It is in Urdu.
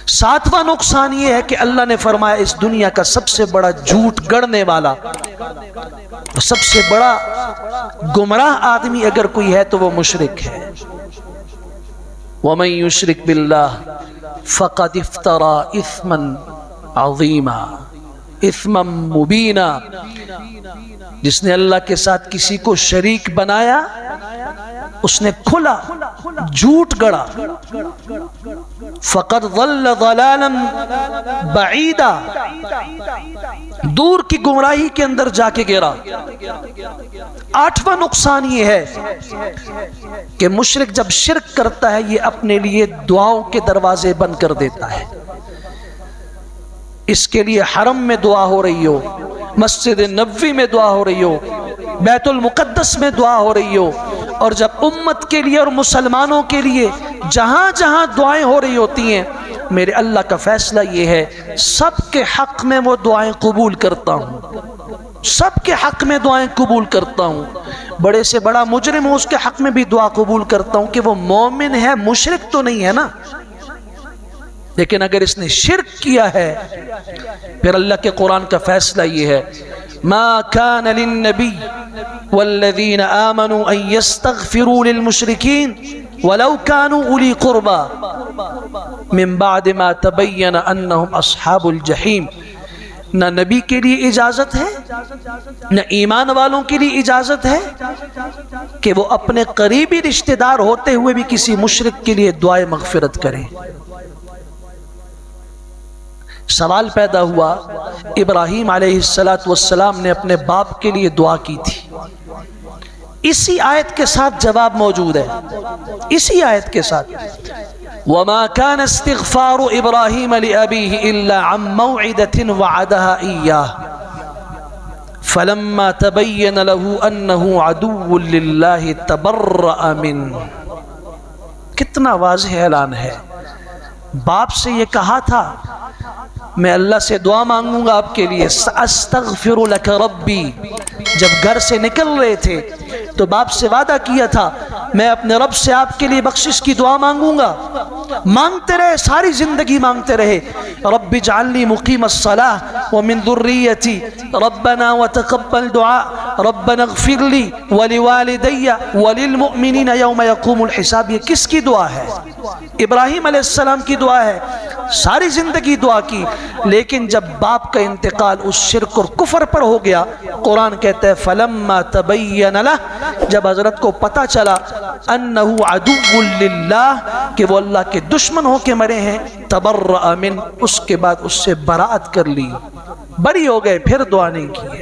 ساتواں نقصان یہ ہے کہ اللہ نے فرمایا اس دنیا کا سب سے بڑا جھوٹ گڑنے والا، سب سے بڑا گمراہ آدمی اگر کوئی ہے تو وہ مشرک ہے۔ وَمَن يُشْرِكْ بِاللَّهِ فَقَدِ افْتَرَى إِثْمًا عَظِيمًا اِثْمًا مُبِينًا، جس نے اللہ کے ساتھ کسی کو شریک بنایا اس نے کھلا جھوٹ گڑا۔ فَقَدْ ضَلَّ ضَلَالًا بَعِيدًا، دور کی گمراہی کے اندر جا کے گرا۔ آٹھواں نقصان یہ ہے کہ مشرک جب شرک کرتا ہے یہ اپنے لیے دعاؤں کے دروازے بند کر دیتا ہے۔ اس کے لیے حرم میں دعا ہو رہی ہو، مسجد نبوی میں دعا ہو رہی ہو، بیت المقدس میں دعا ہو رہی ہو، اور جب امت کے لیے اور مسلمانوں کے لیے جہاں جہاں دعائیں ہو رہی ہوتی ہیں، میرے اللہ کا فیصلہ یہ ہے سب کے حق میں وہ دعائیں قبول کرتا ہوں، سب کے حق میں دعائیں قبول کرتا ہوں۔ بڑے سے بڑا مجرم ہو اس کے حق میں بھی دعا قبول کرتا ہوں کہ وہ مومن ہے، مشرک تو نہیں ہے نا۔ لیکن اگر اس نے شرک کیا ہے پھر اللہ کے قرآن کا فیصلہ یہ ہے ما كان للنبي والذين آمنوا أن يستغفروا للمشركين ولو كانوا أولي قربى من بعد ما تبين أنهم أصحاب الجحيم۔ نہ نبی کے لیے اجازت ہے نہ ایمان والوں کے لیے اجازت ہے کہ وہ اپنے قریبی رشتہ دار ہوتے ہوئے بھی کسی مشرک کے لیے دعائے مغفرت کریں۔ سوال پیدا ہوا، ابراہیم علیہ السلام نے اپنے باپ کے لیے دعا کی تھی، اسی آیت کے ساتھ جواب موجود ہے، اسی آیت کے ساتھ وَمَا كَانَ اسْتِغْفَارُ إِبْرَاهِيمَ لِأَبِيهِ إِلَّا عَن مَّوْعِدَةٍ وَعَدَهَا إِيَّاهُ فَلَمَّا تَبَيَّنَ لَهُ أَنَّهُ عَدُوٌّ لِلَّهِ تَبَرَّأَ مِنْهُ۔ کتنا واضح اعلان ہے، باپ سے یہ کہا تھا میں اللہ سے دعا مانگوں گا آپ کے لیے، استغفر لک ربی، جب گھر سے نکل رہے تھے تو باپ سے وعدہ کیا تھا میں اپنے رب سے آپ کے لیے بخشش کی دعا مانگوں گا۔ مانگتے رہے، ساری زندگی مانگتے رہے، رب اجعلنی مقیم الصلاة ومن ذریتی ربنا وتقبل دعاء ربنا اغفر لی ولوالدی وللمؤمنین یوم یقوم الحساب۔ یہ کس کی دعا ہے؟ ابراہیم علیہ السلام کی دعا ہے، ساری زندگی دعا کی، لیکن جب باپ کا انتقال اس شرک اور کفر پر ہو گیا، قرآن کہتا ہے فَلَمَّا تَبَيَّنَ لَهُ، جب حضرت کو پتہ چلا انہو عدو للہ کہ وہ اللہ کے دشمن ہو کے مرے ہیں، تبرأ من، اس کے بعد اس سے برات کر لی، بری ہو گئے، پھر دعا نہیں کی ہے۔